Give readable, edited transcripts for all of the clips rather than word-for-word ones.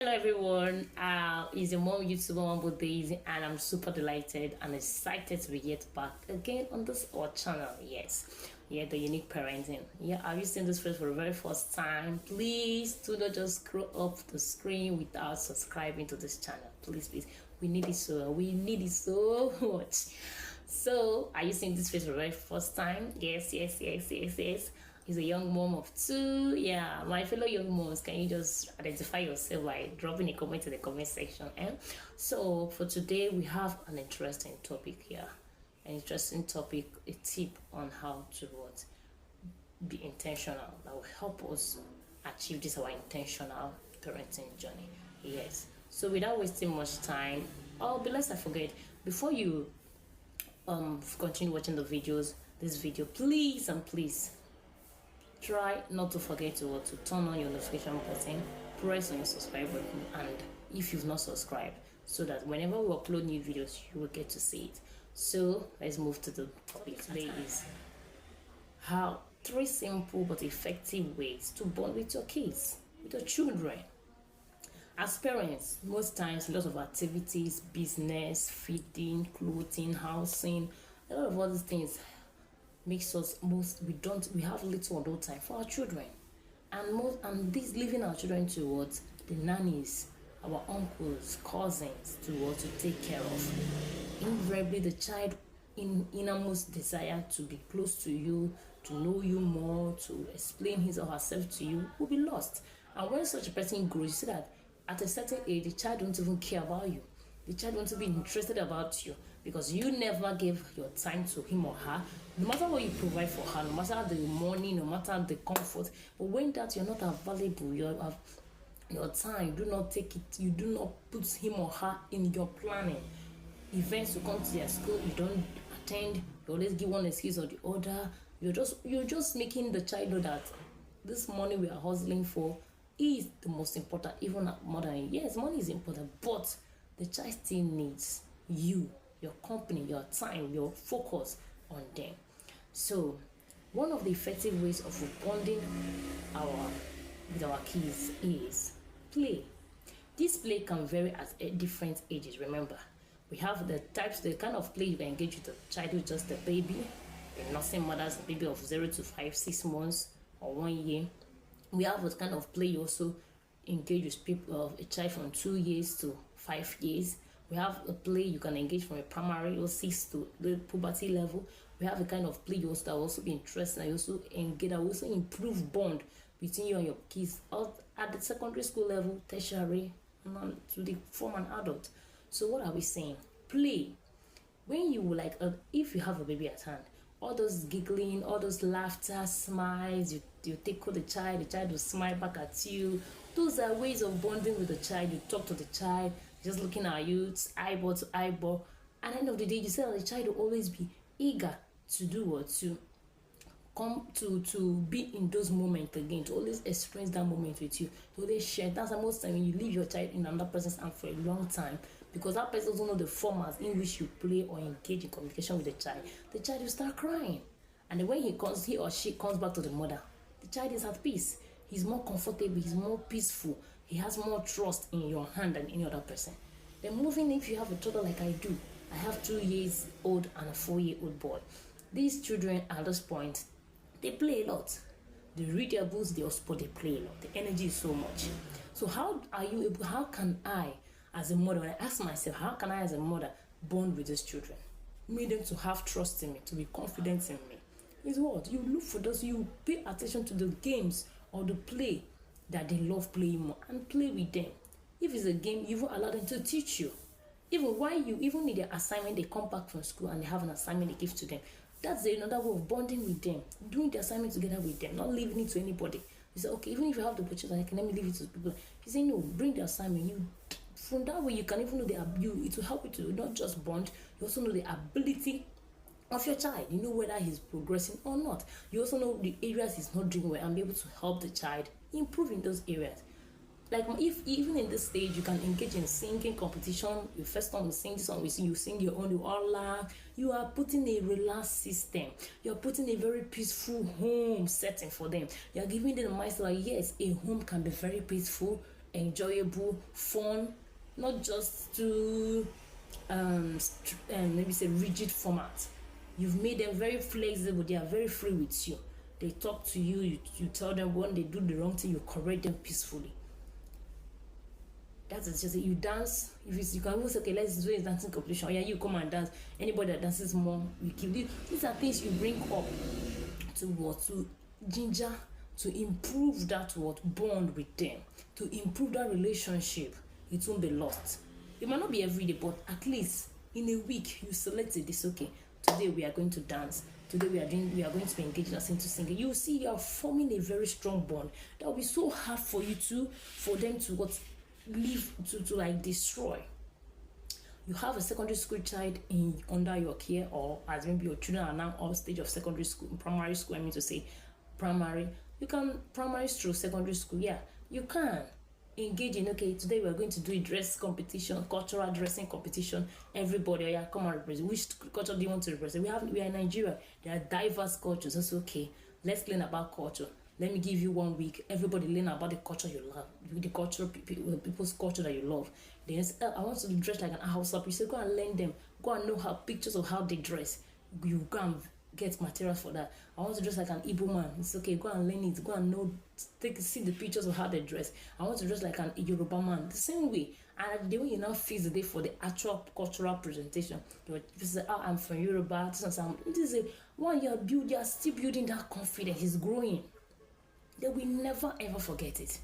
Hello everyone, it's your mom YouTuber Mambo Daisy, and I'm super delighted and excited to be yet back again on this our channel. Yes, yeah, the unique parenting. Yeah, have you seen this face for the very first time? Please do not just scroll up the screen without subscribing to this channel. Please, we need it so much. So, are you seeing this face for the very first time? Yes. He's a young mom of two. Yeah, my fellow young moms, can you just identify yourself by dropping a comment in the comment section? So, for today, we have an interesting topic here. An interesting topic, a tip on how to what? Be intentional that will help us achieve this our intentional parenting journey. Yes. So, without wasting much time, lest I forget, before you continue watching the videos, this video, please and please try not to forget to turn on your notification button, press on your subscribe button, and if you've not subscribed, so that whenever we upload new videos you will get to see it. So let's move to the topic today. Is how 3 simple but effective ways to bond with your kids, with your children. As parents, most times a lot of activities, business, feeding, clothing, housing, a lot of other things makes us we have little or no time for our children, and this leaving our children towards the nannies, our uncles, cousins to take care of. Invariably the child innermost desire to be close to you, to know you more, to explain his or herself to you, will be lost. And when such a person grows, you see that at a certain age the child don't even care about you. The child wants to be interested about you because you never gave your time to him or her. No matter what you provide for her, no matter the money, no matter the comfort, but when that you're not available, your time, you do not take it, you do not put him or her in your planning. Events to come to their school, you don't attend, you always give one excuse or the other. You're just making the child know that this money we are hustling for is the most important, even more than yes, money is important, but the child still needs you, your company, your time, your focus on them. So, one of the effective ways of bonding with our kids is play. This play can vary at different ages. Remember, we have the kind of play you can engage with a child who's just a baby, a nursing mother's baby of 0 to 5, 6 months, or 1 year. We have a kind of play you also engage with people of a child from 2 years to 5 years. We have a play you can engage from a primary or 6 to the puberty level. We have a kind of play also that will also be interesting and also engage, that will also improve bond between you and your kids at the secondary school level, tertiary, and on to the form and adult. So what are we saying? Play. When you if you have a baby at hand, all those giggling, all those laughter, smiles, you tickle the child will smile back at you. Those are ways of bonding with the child. You talk to the child, just looking at you, eyeball to eyeball. At the end of the day, you see that the child will always be eager to do what? To come to be in those moments again, to always experience that moment with you, to always share. That's the most time when you leave your child in another person's hand for a long time, because that person doesn't know the formats in which you play or engage in communication with the child will start crying. And then when he or she comes back to the mother, the child is at peace. He's more comfortable, he's more peaceful, he has more trust in your hand than any other person. Then moving, if you have a toddler like I do, I have 2 years old and a 4-year-old boy. These children at this point, they play a lot. They read their books, they also they play a lot. The energy is so much. So how can I as a mother, when I ask myself, how can I as a mother bond with these children? Make them to have trust in me, to be confident in me. Is what? You look for those, you pay attention to the games or the play that they love playing more and play with them. If it's a game, you will allow them to teach you. Even need their assignment, they come back from school and they have an assignment they give to them. That's another way of bonding with them, doing the assignment together with them, not leaving it to anybody. You say, okay, even if you have the opportunity, let me leave it to people. You say, no, bring the assignment. From that way, you can even know it will help you to not just bond, you also know the ability of your child. You know whether he's progressing or not. You also know the areas he's not doing well and be able to help the child improve in those areas. Like if even in this stage you can engage in singing competition, you first time you sing this song, you sing your own, you all laugh. You are putting a relaxed system, you're putting a very peaceful home setting for them. You're giving them the mindset like, yes, a home can be very peaceful, enjoyable, fun, not just to maybe say rigid format. You've made them very flexible. They are very free with you. They talk to you. You tell them when they do the wrong thing. You correct them peacefully. That is just it. You dance. If it's, you can even say, okay, let's do a dancing competition. Yeah, you come and dance. Anybody that dances more, you keep. These are things you bring up to what, to ginger, to improve that what bond with them, to improve that relationship. It won't be lost. It might not be every day, but at least in a week you select it. This okay. Today we are going to dance. Today we are going to be engaged into singing. You see, you are forming a very strong bond. That will be so hard for you for them to what leave to like destroy. You have a secondary school child under your care, or as maybe your children are now all stage of secondary school, primary school. I mean to say, primary. You can primary through secondary school. Yeah, you can engage in, okay, today we are going to do a dress competition, cultural dressing competition. Everybody, yeah, come and represent. Which culture do you want to represent? We are in Nigeria. There are diverse cultures. That's okay. Let's learn about culture. Let me give you 1 week. Everybody learn about the culture you love, the culture, people's culture that you love. Then say, I want to dress like an Hausa. You say, go and learn them. Go and know how pictures of how they dress. You go and get materials for that. I want to dress like an Igbo man. It's okay. Go and learn it. Go and know, see the pictures of how they dress. I want to dress like an Yoruba man. The same way. And the way you now fix the day for the actual cultural presentation. You say, oh, I'm from Yoruba. This is a one year build. You are still building that confidence. It's growing. They will never ever forget it.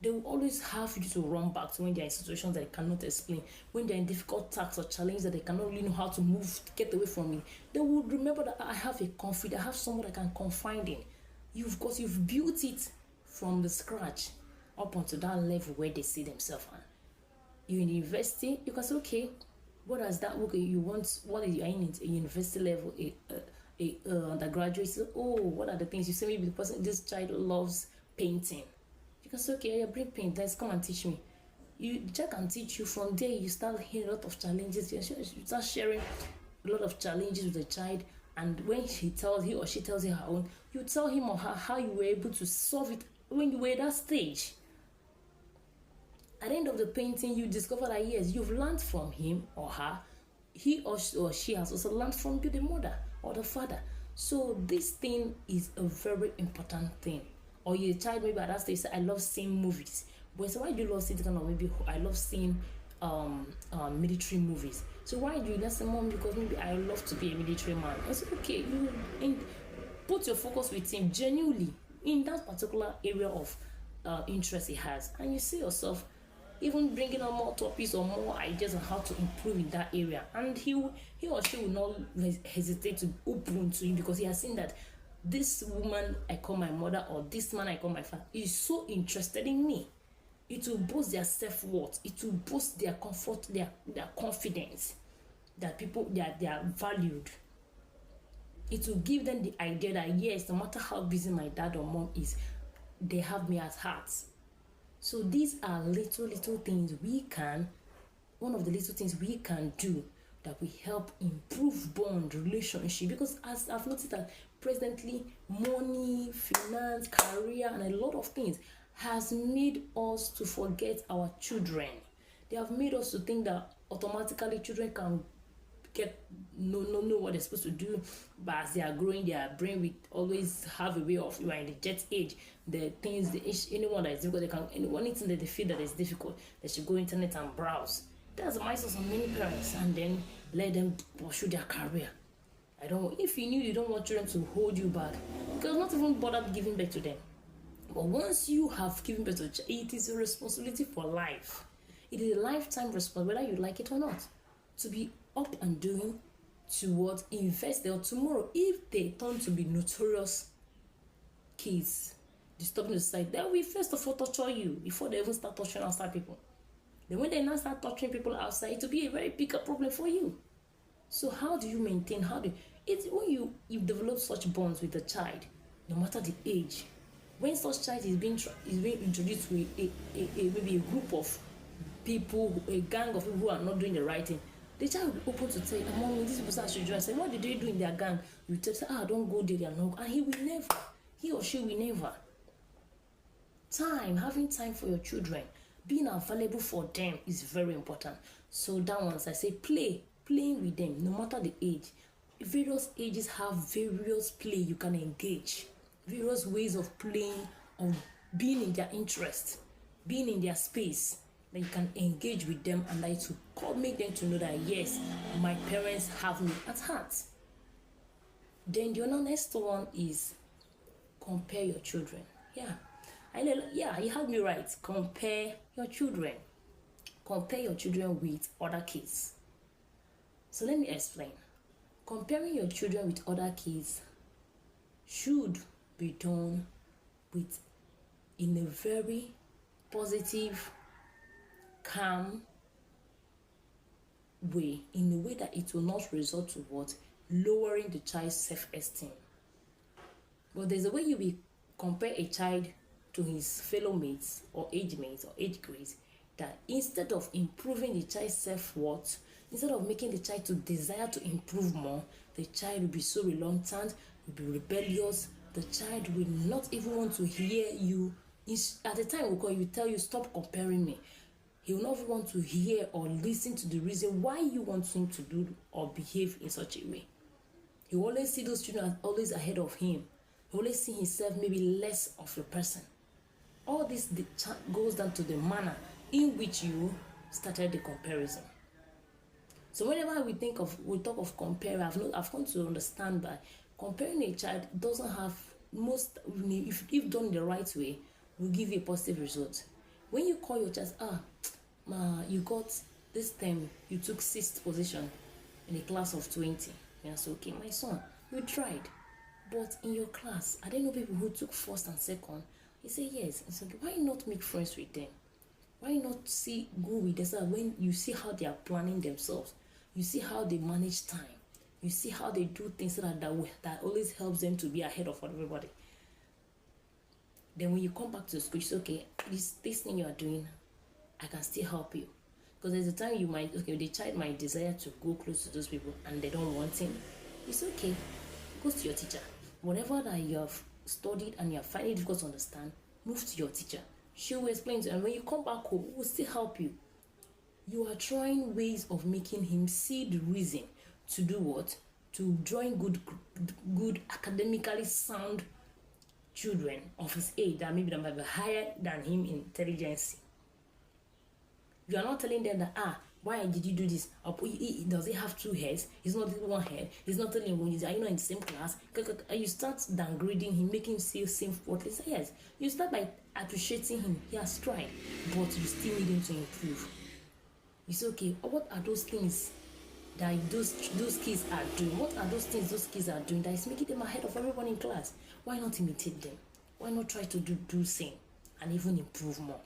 They will always have you to run back to when they're in situations that they cannot explain, when they're in difficult tasks or challenges that they cannot really know how to move, get away from me. They will remember that I have a confidence, I have someone I can confide in. You've built it from the scratch up onto that level where they see themselves. You're in university, you can say, okay, what does that look? You want, what is you in a university level, undergraduate? So, oh, what are the things? You say maybe this child loves painting. You can say, okay, bring paint, let's come and teach me. The child can teach you. From there you start hearing a lot of challenges. You start sharing a lot of challenges with the child, and when he or she tells you her own, you tell him or her how you were able to solve it when you were at that stage. At the end of the painting, you discover that yes, you've learned from him or her. He or she has also learned from you, the mother or the father. So this thing is a very important thing. Or your child maybe at that stage say, I love seeing movies. But so why do you love seeing kind of, maybe I love seeing military movies. So why do you listen, mom? Because maybe I love to be a military man. I said, okay, put your focus with him genuinely in that particular area of interest he has, and you see yourself even bringing on more topics or more ideas on how to improve in that area, and he or she will not hesitate to open to you, because he has seen that this woman I call my mother or this man I call my father is so interested in me. It will boost their self-worth. It will boost their comfort, their confidence that they are valued. It will give them the idea that yes, no matter how busy my dad or mom is, they have me at heart. So these are little things one of the little things we can do that will help improve bond relationship. Because as I've noticed that presently, money, finance, career, and a lot of things has made us to forget our children. They have made us to think that automatically children can know what they're supposed to do, but as they are growing, their brain will always have a way of, you are in the jet age, anyone that is difficult, anything that they feel that is difficult, they should go internet and browse. That's the mindset of many parents, and then let them pursue their career. If you knew you don't want children to hold you back, because not even bother giving back to them. But once you have given birth to a child, it is a responsibility for life. It is a lifetime responsibility, whether you like it or not, to be up and doing, towards invest there tomorrow. If they turn to be notorious kids, disturbing the society, they will first of all torture you before they even start torturing outside people. Then when they now start torturing people outside, it will be a very bigger problem for you. So how do you maintain? It's when you develop such bonds with the child, no matter the age. When such child is being introduced to maybe a group of people, a gang of people who are not doing the right thing, the child will be open to tell you, Mommy, these people should join. Say, what did they do in their gang? You tell, don't go there, they are not. And he or she will never. Having time for your children, being available for them is very important. So that ones I say playing with them, no matter the age. Various ages have various play you can engage, various ways of playing, of being in their interest, being in their space, that you can engage with them, and that to make them to know that yes, my parents have me at heart. Then the other next one is compare your children. You had me right. Compare your children. Compare your children with other kids. So let me explain. Comparing your children with other kids should be done in a very positive, calm way, in a way that it will not result to what? Lowering the child's self-esteem. But there's a way you will compare a child to his fellow mates or age mates or age grades, that instead of improving the child's self-worth, instead of making the child to desire to improve more, the child will be so reluctant, will be rebellious. The child will not even want to hear you. At the time he will tell you, stop comparing me. He will not even want to hear or listen to the reason why you want him to do or behave in such a way. He will always see those children as always ahead of him. He will always see himself maybe less of a person. All this goes down to the manner in which you started the comparison. So whenever we talk of comparing, I've come to understand that comparing a child doesn't have if done the right way, will give you a positive result. When you call your child, you got this time, you took 6th position in a class of 20. Yes, okay, my son, you tried, but in your class, are there no people who took 1st and 2nd? You say yes. It's okay. Why not make friends with them? Why not go with them? When you see how they are planning themselves, you see how they manage time, you see how they do things that always helps them to be ahead of everybody. Then when you come back to the school, you say, okay, this thing you are doing, I can still help you. Because there's a time the child might desire to go close to those people and they don't want him. It's okay. Go to your teacher. Whatever that you have studied and you are finding it difficult to understand, move to your teacher. She will explain to you, and when you come back home, we will still help you. You are trying ways of making him see the reason to do what? To join good academically sound children of his age that maybe might be higher than him in intelligence. You are not telling them that why did you do this? Does he have 2 heads? He's not one head. He's not telling him, are you not in the same class? You start downgrading him, making him seem worthless. Yes, you start by appreciating him. He has tried, but you still need him to improve. You say, okay, what are those things that those kids are doing? What are those things those kids are doing that is making them ahead of everyone in class? Why not imitate them? Why not try to do same and even improve more?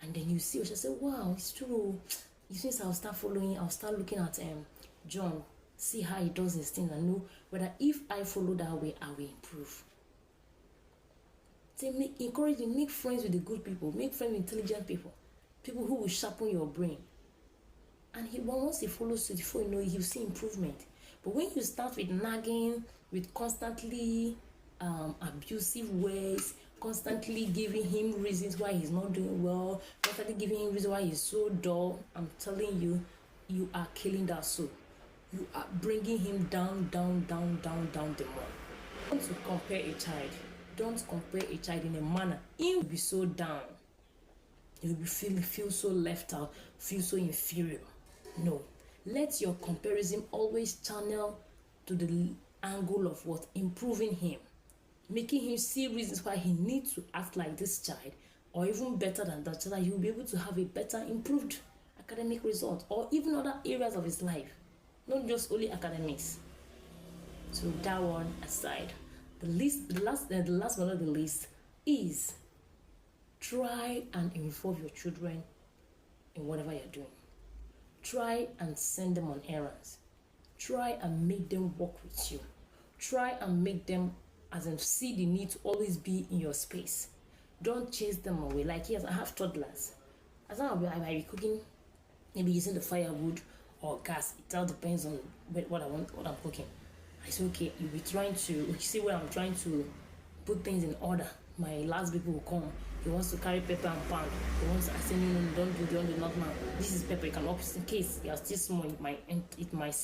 And then you see, I say, wow, it's true. Since I'll start looking at John, see how he does his things, and know whether if I follow that way, I will improve. Say, encourage him, make friends with the good people, make friends with intelligent people who will sharpen your brain. And once he follows to the phone, he'll see improvement. But when you start with nagging, with constantly abusive ways, constantly giving him reasons why he's not doing well, constantly giving him reasons why he's so dull, I'm telling you, you are killing that soul. You are bringing him down the more. Don't compare a child. Don't compare a child in a manner. He will be so down. You will feel so left out, feel so inferior. No. Let your comparison always channel to the angle of what? Improving him. Making him see reasons why he needs to act like this child, or even better than that, so that he will be able to have a better, improved academic result, or even other areas of his life, not just only academics. So that one aside, the last but not the least is try and involve your children in whatever you're doing. Try and send them on errands. Try and make them work with you. Try and make them see the need to always be in your space. Don't chase them away. Like, yes, I have toddlers. As long as I might be cooking, maybe using the firewood or gas. It all depends on what I'm cooking. I say, okay, you'll be trying to see where I'm trying to put things in order. My last people will come. He wants to carry pepper and pound. He wants. I say no, no, don't do not now. This is pepper. You can just in case you are still small, it might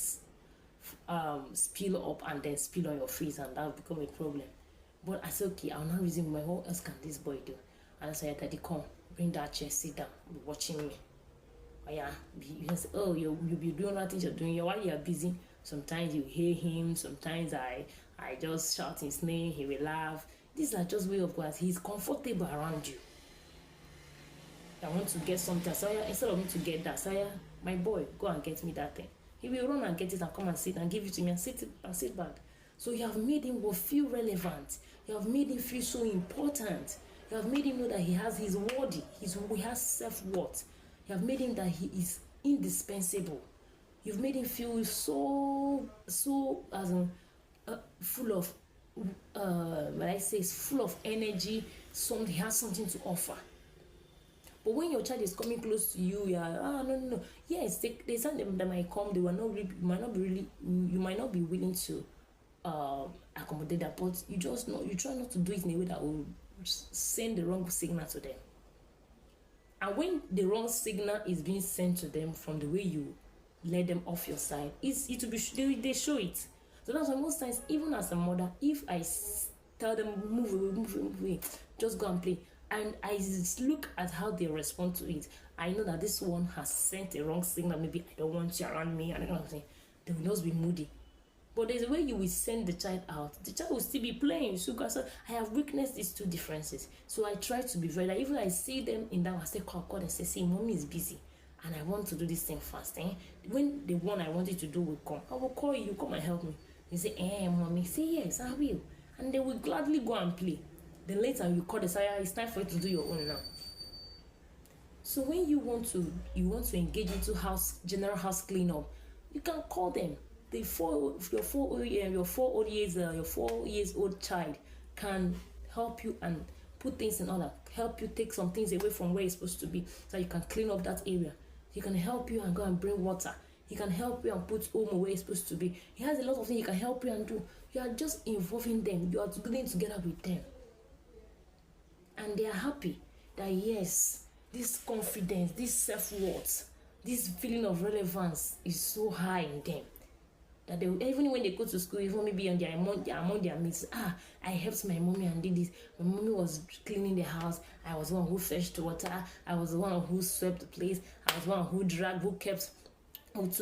spill up and then spill on your face, and that will become a problem. But I said, okay, I'll not reason my what else can this boy do? And I said, Daddy, come, bring that chair, sit down, be watching me. Oh yeah, you can say, oh, you'll be doing nothing you're doing. While you're busy, sometimes you hear him, sometimes I just shout his name, he will laugh. These are just way of God. He's comfortable around you. I want to get something. So instead of me to get that, Saya, my boy, go and get me that thing. He will run and get it and come and sit and give it to me and sit back. So you have made him feel relevant. You have made him feel so important. You have made him know that he has his worthy. He has self-worth. You have made him that he is indispensable. You've made him feel so as full of full of energy. He has something to offer. But when your child is coming close to you, no. Yes, there's something that might come. They will not really, you might not be willing to accommodate that. But you just know, you try not to do it in a way that will send the wrong signal to them. And when the wrong signal is being sent to them from the way you let them off your side, it will be they show it. So that's why most times, even as a mother, if I tell them move away, just go and play, and I look at how they respond to it, I know that this one has sent a wrong signal. Maybe I don't want you around me, and that kind of thing. They will just be moody. But there's a way you will send the child out. The child will still be playing. So I have witnessed these two differences. So I try to be very, even I see them in that, I say, call and say, see, mommy is busy and I want to do this thing fast. When the one I wanted to do will come, I will call you, come and help me. You say, mommy, say yes, I will. And they will gladly go and play. Then later you call the sire, it's time for you to do your own now. So when you want to engage into general house cleanup, you can call them. Your 4 years old child can help you and put things in order, help you take some things away from where it's supposed to be, so you can clean up that area. He can help you and go and bring water. He can help you and put home where it's supposed to be. He has a lot of things he can help you and do. You are just involving them. You are doing together with them, and they are happy that yes, this confidence, this self-worth, this feeling of relevance is so high in them. That they, even when they go to school, even maybe among their mates, I helped my mommy and did this. My mommy was cleaning the house. I was the one who fetched water. I was the one who swept the place. I was the one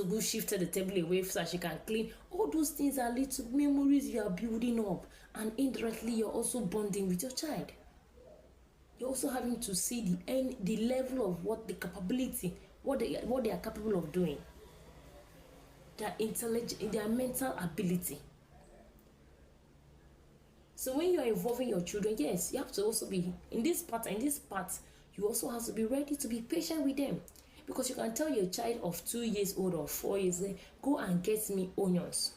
who shifted the table away so that she can clean. All those things are little memories you are building up, and indirectly you're also bonding with your child. You're also having to see the level of what the capability, what they are capable of doing. Their intelligence, their mental ability. So when you are involving your children, yes, you have to also be in this part. You also have to be ready to be patient with them, because you can tell your child of 2 years old or 4 years old, go and get me onions.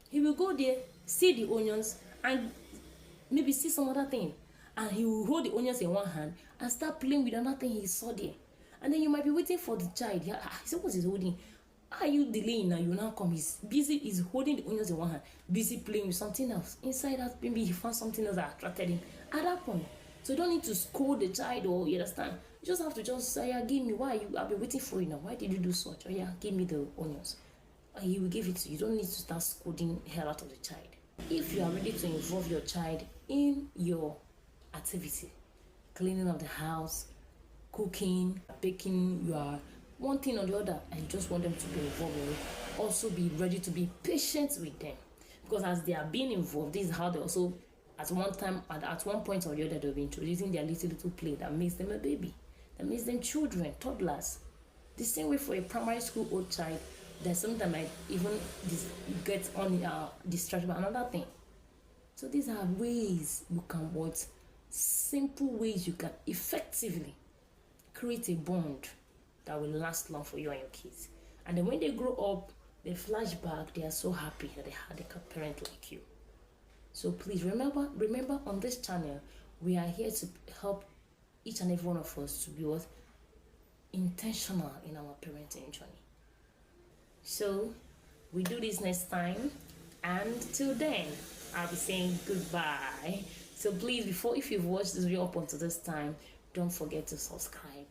He will go there, see the onions, and maybe see some other thing, and he will hold the onions in one hand and start playing with another thing he saw there. And then you might be waiting for the child. He said, what is holding? Are you delaying now? You now come. He's busy. He's holding the onions in one hand, busy playing with something else. Inside that, maybe he found something else that attracted him at that point. So you don't need to scold the child, or you understand. You just have to just say, give me. Why I've been waiting for you now. Why did you do such? Oh yeah, give me the onions. And he will give it to you. You don't need to start scolding the hell out of the child. If you are ready to involve your child in your activity, cleaning of the house, cooking, baking, you are one thing or the other, and you just want them to be involved in it, also be ready to be patient with them, because as they are being involved, this is how they also at one point or the other, they'll be introducing their little play that makes them a baby, that makes them children, toddlers. The same way for a primary school old child, there's something that might even get on distracted by another thing. So these are ways you can simple ways you can effectively create a bond that will last long for you and your kids. And then when they grow up, they flash back, they are so happy that they had a parent like you. So please remember on this channel, we are here to help each and every one of us to be intentional in our parenting journey. So we do this next time, and till then, I'll be saying goodbye. So please, if you've watched this video up until this time, don't forget to subscribe.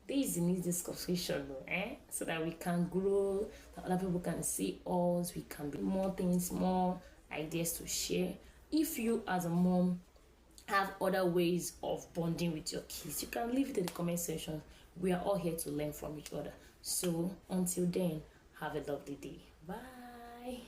This is an easy discussion, so that we can grow, that other people can see us, we can be more things, more ideas to share. If you as a mom have other ways of bonding with your kids, you can leave it in the comment section. We are all here to learn from each other. So until then, have a lovely day. Bye.